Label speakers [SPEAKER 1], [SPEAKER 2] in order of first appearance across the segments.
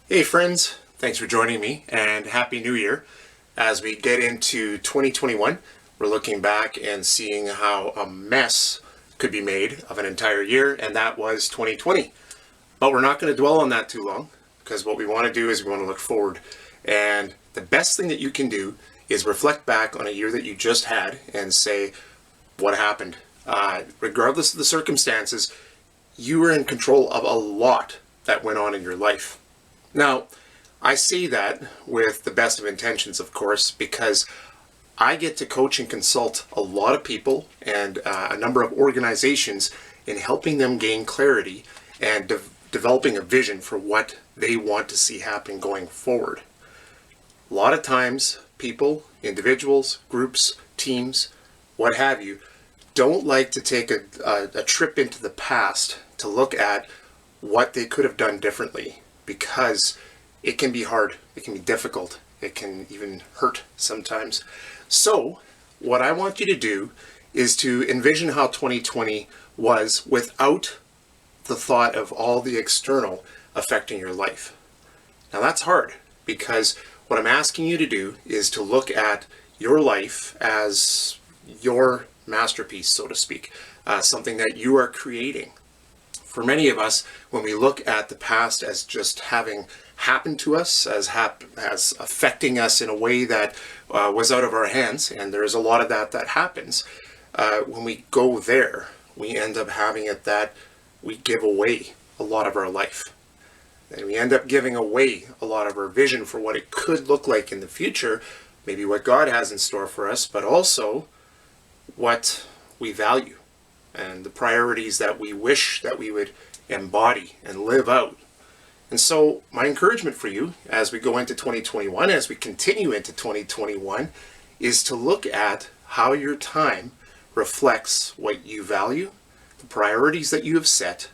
[SPEAKER 1] Hey friends, thanks for joining me and Happy New Year. As we get into 2021, we're looking back and seeing how a mess could be made of an entire year, and that was 2020. But we're not going to dwell on that too long, because what we want to do is we want to look forward. And the best thing that you can do is reflect back on a year that you just had and say, what happened? Regardless of the circumstances, you were in control of a lot that went on in your life. Now, I say that with the best of intentions, of course, because I get to coach and consult a lot of people and a number of organizations in helping them gain clarity and developing a vision for what they want to see happen going forward. A lot of times, people, individuals, groups, teams, what have you, don't like to take a trip into the past to look at what they could have done differently, because it can be hard, it can be difficult, it can even hurt sometimes. So what I want you to do is to envision how 2020 was without the thought of all the external affecting your life. Now that's hard, because what I'm asking you to do is to look at your life as your masterpiece, so to speak, something that you are creating. For many of us, when we look at the past as just having happened to us, as affecting us in a way that was out of our hands, and there is a lot of that happens, when we go there, we end up having it that we give away a lot of our life. And we end up giving away a lot of our vision for what it could look like in the future, maybe what God has in store for us, but also what we value and the priorities that we wish that we would embody and live out. And so my encouragement for you as we go into 2021, as we continue into 2021, is to look at how your time reflects what you value, the priorities that you have set,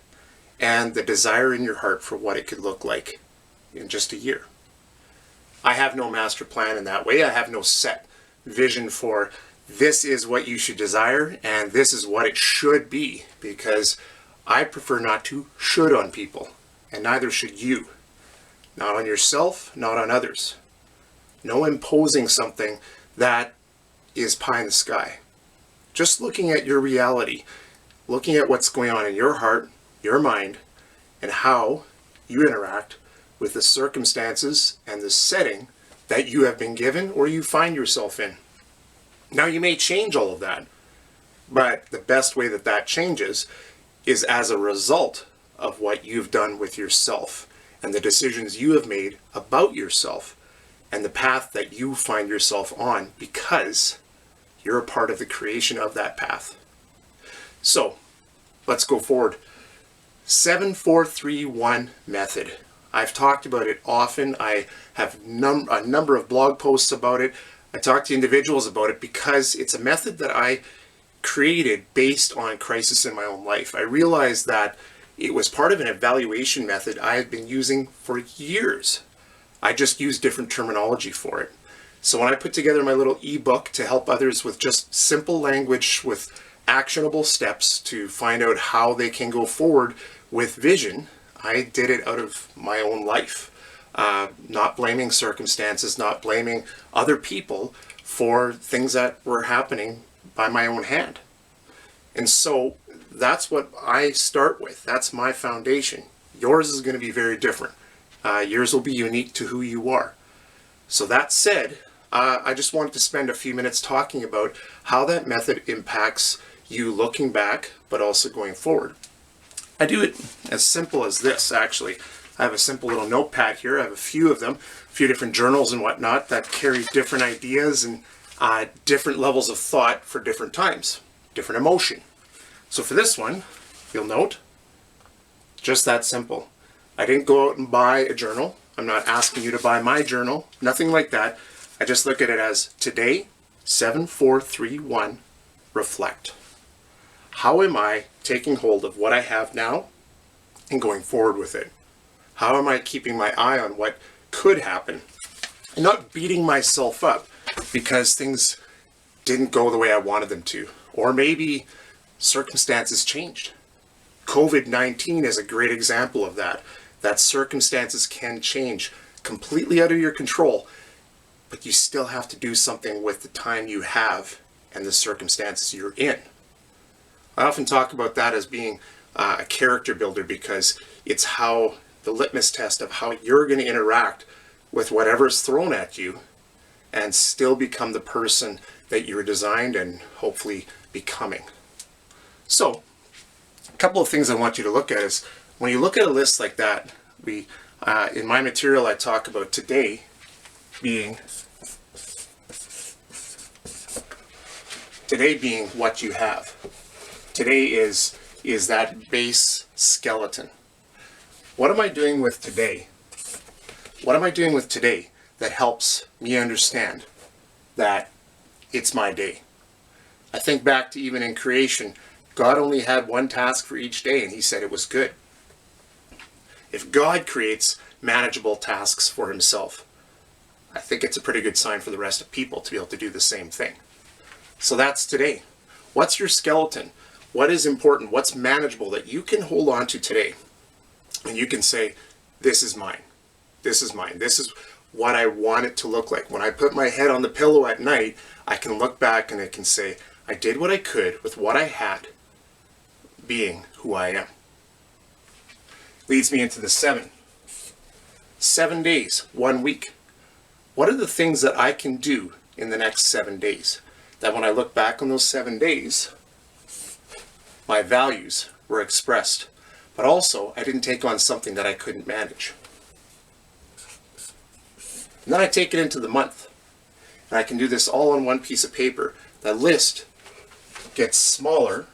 [SPEAKER 1] and the desire in your heart for what it could look like in just a year. I have no master plan in that way. I have no set vision for this is what you should desire and this is what it should be, because I prefer not to should on people, and neither should you. Not on yourself, not on others. No imposing something that is pie in the sky. Just looking at your reality, looking at what's going on in your heart, your mind, and how you interact with the circumstances and the setting that you have been given or you find yourself in. Now, you may change all of that, but the best way that changes is as a result of what you've done with yourself and the decisions you have made about yourself and the path that you find yourself on, because you're a part of the creation of that path. So let's go forward. 7-4-3-1 method. I've talked about it often. I have a number of blog posts about it. I talk to individuals about it because it's a method that I created based on crisis in my own life. I realized that it was part of an evaluation method I had been using for years. I just used different terminology for it. So when I put together my little ebook to help others with just simple language with actionable steps to find out how they can go forward with vision, I did it out of my own life. Not blaming circumstances, not blaming other people for things that were happening by my own hand. And so that's what I start with. That's my foundation. Yours is going to be very different. Yours will be unique to who you are. So that said, I just wanted to spend a few minutes talking about how that method impacts you looking back, but also going forward. I do it as simple as this, actually. I have a simple little notepad here. I have a few of them, a few different journals and whatnot that carry different ideas and different levels of thought for different times, different emotion. So for this one, you'll note, just that simple. I didn't go out and buy a journal. I'm not asking you to buy my journal, nothing like that. I just look at it as today, 7-4-3-1, reflect. How am I taking hold of what I have now and going forward with it? How am I keeping my eye on what could happen and not beating myself up because things didn't go the way I wanted them to, or maybe circumstances changed? COVID-19 is a great example of that. that circumstances can change completely out of your control, but you still have to do something with the time you have and the circumstances you're in. I often talk about that as being a character builder, because it's how the litmus test of how you're going to interact with whatever's thrown at you and still become the person that you're designed and hopefully becoming. So, a couple of things I want you to look at is, when you look at a list like that, in my material I talk about today being what you have. Today is that base skeleton. What am I doing with today? What am I doing with today that helps me understand that it's my day? I think back to even in creation, God only had one task for each day, and he said it was good. If God creates manageable tasks for himself, I think it's a pretty good sign for the rest of people to be able to do the same thing. So that's today. What's your skeleton? What is important? What's manageable that you can hold on to today? And you can say, this is mine. This is mine. This is what I want it to look like. When I put my head on the pillow at night, I can look back and I can say, I did what I could with what I had, being who I am. Leads me into the 7. 7 days, 1 week. What are the things that I can do in the next 7 days? That when I look back on those 7 days, my values were expressed, but also I didn't take on something that I couldn't manage. And then I take it into the month, and I can do this all on one piece of paper. That list gets smaller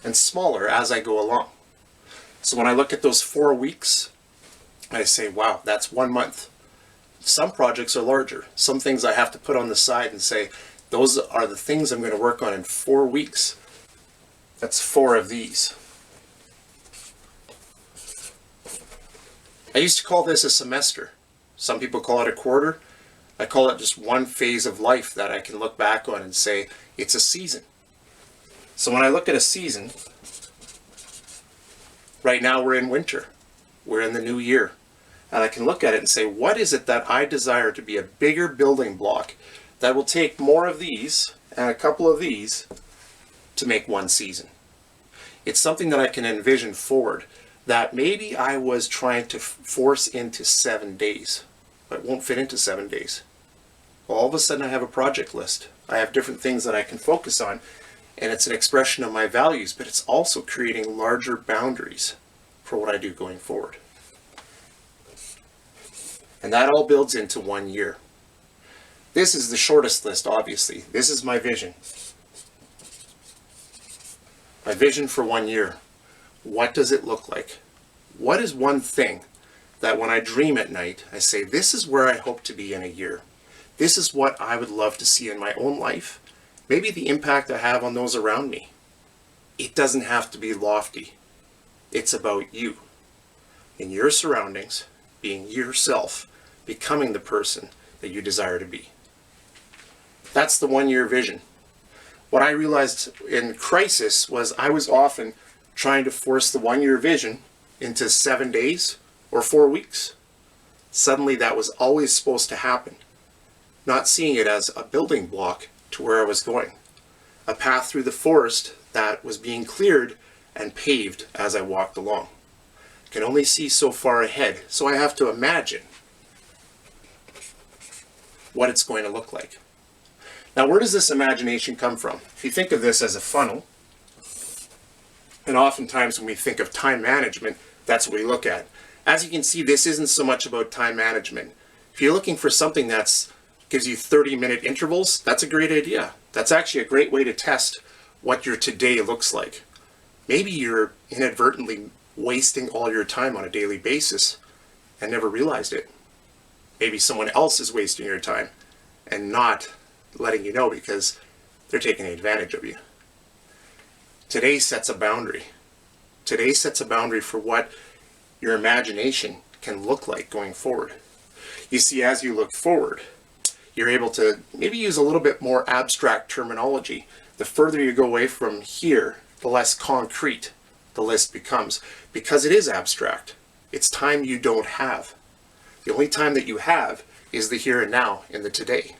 [SPEAKER 1] and smaller as I go along. So when I look at those 4 weeks, I say, wow, that's 1 month. Some projects are larger. Some things I have to put on the side and say, those are the things I'm going to work on in 4 weeks. That's 4 of these. I used to call this a semester. Some people call it a quarter. I call it just one phase of life that I can look back on and say, it's a season. So when I look at a season, right now we're in winter. We're in the new year. And I can look at it and say, what is it that I desire to be a bigger building block that will take more of these and a couple of these to make one season? It's something that I can envision forward, that maybe I was trying to force into 7 days, but it won't fit into 7 days. Well, all of a sudden I have a project list. I have different things that I can focus on, and it's an expression of my values, but it's also creating larger boundaries for what I do going forward. And that all builds into 1 year. This is the shortest list, obviously. This is my vision. My vision for 1 year. What does it look like? What is one thing that when I dream at night, I say, this is where I hope to be in a year. This is what I would love to see in my own life. Maybe the impact I have on those around me. It doesn't have to be lofty. It's about you, in your surroundings, being yourself, becoming the person that you desire to be. That's the 1 year vision. What I realized in crisis was I was often trying to force the 1 year vision into 7 days or 4 weeks. Suddenly that was always supposed to happen. Not seeing it as a building block to where I was going. A path through the forest that was being cleared and paved as I walked along. I can only see so far ahead, so I have to imagine what it's going to look like. Now, where does this imagination come from? If you think of this as a funnel, and oftentimes when we think of time management, that's what we look at. As you can see, this isn't so much about time management. If you're looking for something that gives you 30-minute intervals, that's a great idea. That's actually a great way to test what your today looks like. Maybe you're inadvertently wasting all your time on a daily basis and never realized it. Maybe someone else is wasting your time and not letting you know because they're taking advantage of you. Today sets a boundary. Today sets a boundary for what your imagination can look like going forward. You see, as you look forward, you're able to maybe use a little bit more abstract terminology. The further you go away from here, the less concrete the list becomes, because it is abstract. It's time you don't have. The only time that you have is the here and now in the today.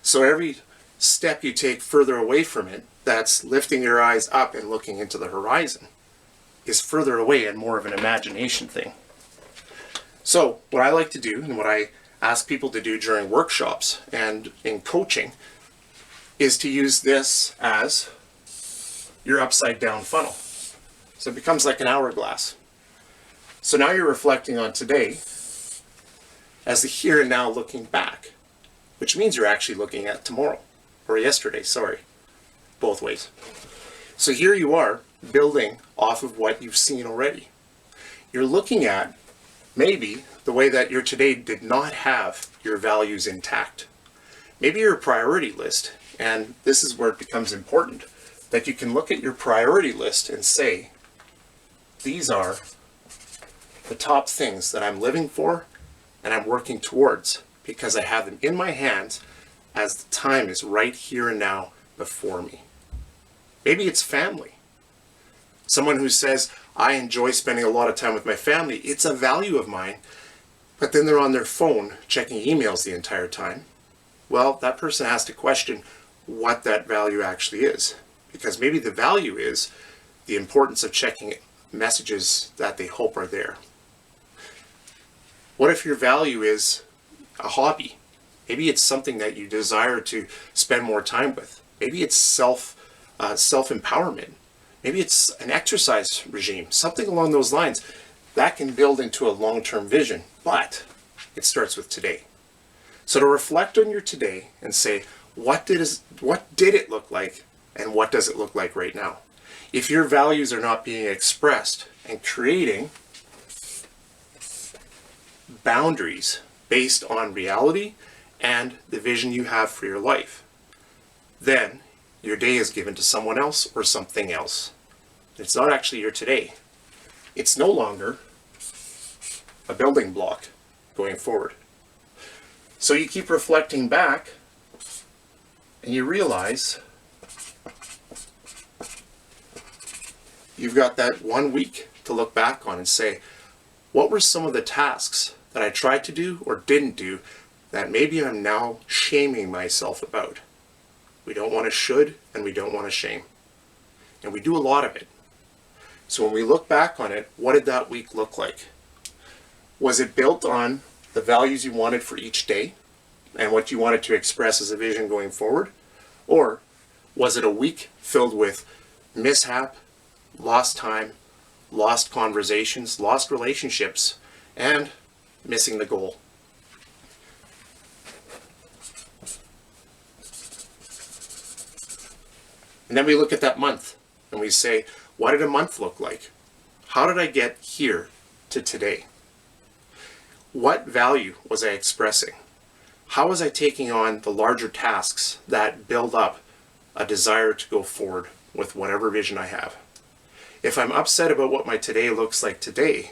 [SPEAKER 1] So every step you take further away from it, that's lifting your eyes up and looking into the horizon, is further away and more of an imagination thing. So what I like to do, and what I ask people to do during workshops and in coaching, is to use this as your upside down funnel. So it becomes like an hourglass. So now you're reflecting on today as the here and now looking back, which means you're actually looking at tomorrow, or yesterday, sorry, both ways. So here you are building off of what you've seen already. You're looking at maybe the way that your today did not have your values intact. Maybe your priority list, and this is where it becomes important, that you can look at your priority list and say, these are the top things that I'm living for and I'm working towards because I have them in my hands as the time is right here and now before me. Maybe it's family. Someone who says, I enjoy spending a lot of time with my family, it's a value of mine, but then they're on their phone checking emails the entire time. Well, that person has to question what that value actually is, because maybe the value is the importance of checking messages that they hope are there. What if your value is a hobby? Maybe it's something that you desire to spend more time with. Maybe it's self-empowerment. Maybe it's an exercise regime, something along those lines. That can build into a long-term vision, but it starts with today. So to reflect on your today and say, what did it look like and what does it look like right now? If your values are not being expressed and creating boundaries based on reality and the vision you have for your life, then your day is given to someone else or something else. It's not actually your today. It's no longer a building block going forward. So you keep reflecting back and you realize you've got that 1 week to look back on and say, what were some of the tasks that I tried to do or didn't do that maybe I'm now shaming myself about? We don't want to should and we don't want to shame. And we do a lot of it. So when we look back on it, what did that week look like? Was it built on the values you wanted for each day and what you wanted to express as a vision going forward? Or was it a week filled with mishap, lost time, lost conversations, lost relationships, and missing the goal? And then we look at that month and we say, what did a month look like? How did I get here to today? What value was I expressing? How was I taking on the larger tasks that build up a desire to go forward with whatever vision I have? If I'm upset about what my today looks like today,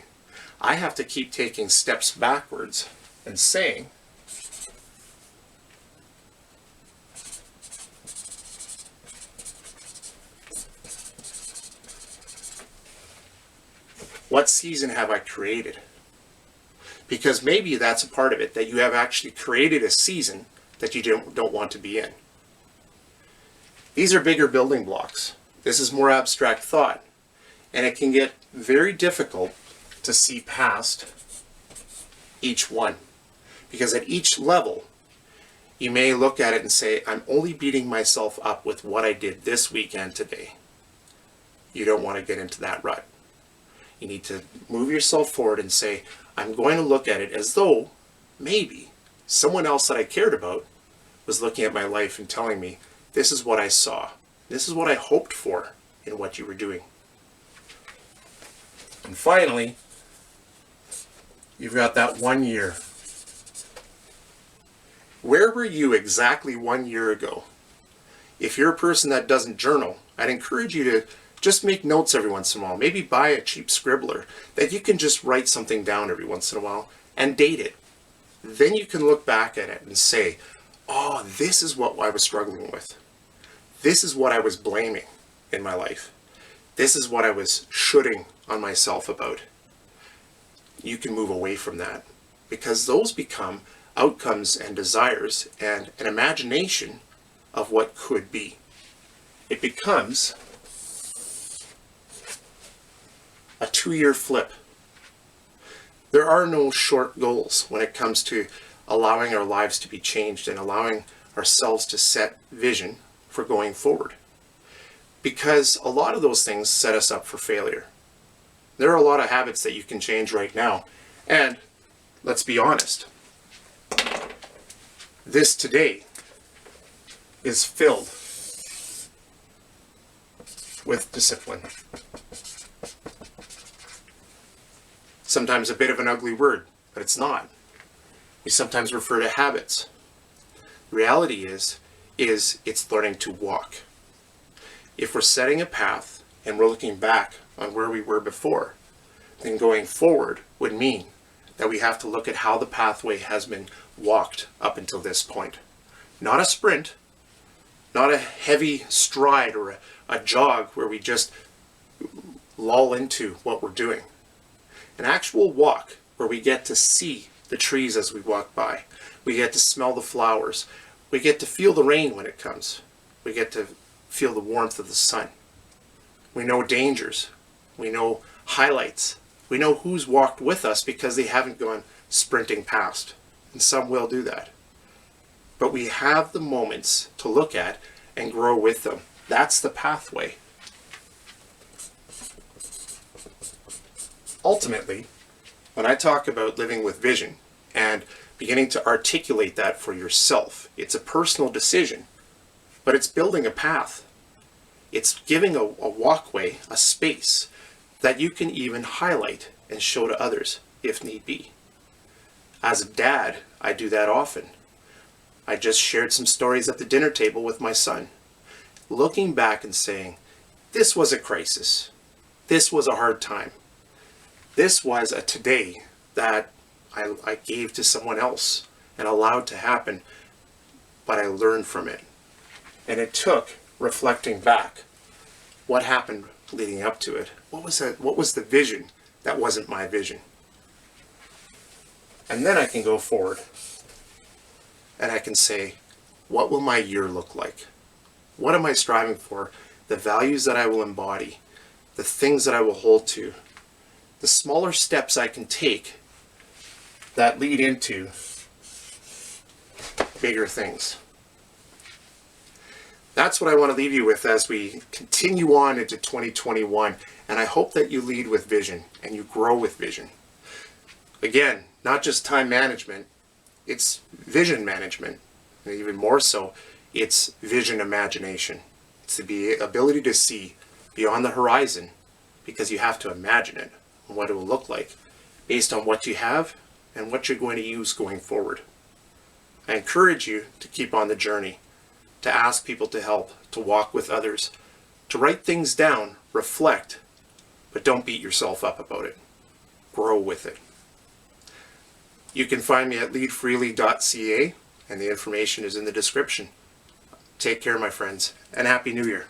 [SPEAKER 1] I have to keep taking steps backwards and saying, what season have I created? Because maybe that's a part of it, that you have actually created a season that you don't want to be in. These are bigger building blocks. This is more abstract thought. And it can get very difficult to see past each one. Because at each level, you may look at it and say, I'm only beating myself up with what I did this weekend today. You don't want to get into that rut. You need to move yourself forward and say, I'm going to look at it as though maybe someone else that I cared about was looking at my life and telling me, this is what I saw. This is what I hoped for in what you were doing. And finally, you've got that 1 year. Where were you exactly 1 year ago? If you're a person that doesn't journal, I'd encourage you to just make notes every once in a while. Maybe buy a cheap scribbler that you can just write something down every once in a while and date it. Then you can look back at it and say, oh, this is what I was struggling with. This is what I was blaming in my life. This is what I was shoulding on myself about. You can move away from that, because those become outcomes and desires and an imagination of what could be. It becomes a 2-year flip. There are no short goals when it comes to allowing our lives to be changed and allowing ourselves to set vision for going forward. Because a lot of those things set us up for failure. There are a lot of habits that you can change right now. And let's be honest, this today is filled with discipline. Sometimes a bit of an ugly word, but it's not. We sometimes refer to habits. The reality is it's learning to walk. If we're setting a path and we're looking back on where we were before, then going forward would mean that we have to look at how the pathway has been walked up until this point. Not a sprint, not a heavy stride or a jog where we just lull into what we're doing. An actual walk where we get to see the trees as we walk by. We get to smell the flowers. We get to feel the rain when it comes. We get to feel the warmth of the sun. We know dangers. We know highlights. We know who's walked with us because they haven't gone sprinting past. And some will do that. But we have the moments to look at and grow with them. That's the pathway. Ultimately, when I talk about living with vision and beginning to articulate that for yourself, it's a personal decision, but it's building a path. It's giving a walkway, a space that you can even highlight and show to others if need be. As a dad, I do that often. I just shared some stories at the dinner table with my son, looking back and saying, this was a crisis. This was a hard time. This was a today that I gave to someone else and allowed to happen, but I learned from it. And it took reflecting back. What happened leading up to it? What was the vision that wasn't my vision? And then I can go forward and I can say, what will my year look like? What am I striving for? The values that I will embody, the things that I will hold to, the smaller steps I can take that lead into bigger things. That's what I want to leave you with as we continue on into 2021. And I hope that you lead with vision and you grow with vision. Again, not just time management, it's vision management. And even more so, it's vision imagination. It's the ability to see beyond the horizon, because you have to imagine it and what it will look like based on what you have and what you're going to use going forward. I encourage you to keep on the journey, to ask people to help, to walk with others, to write things down, reflect, but don't beat yourself up about it. Grow with it. You can find me at leadfreely.ca, and the information is in the description. Take care, my friends, and Happy New Year.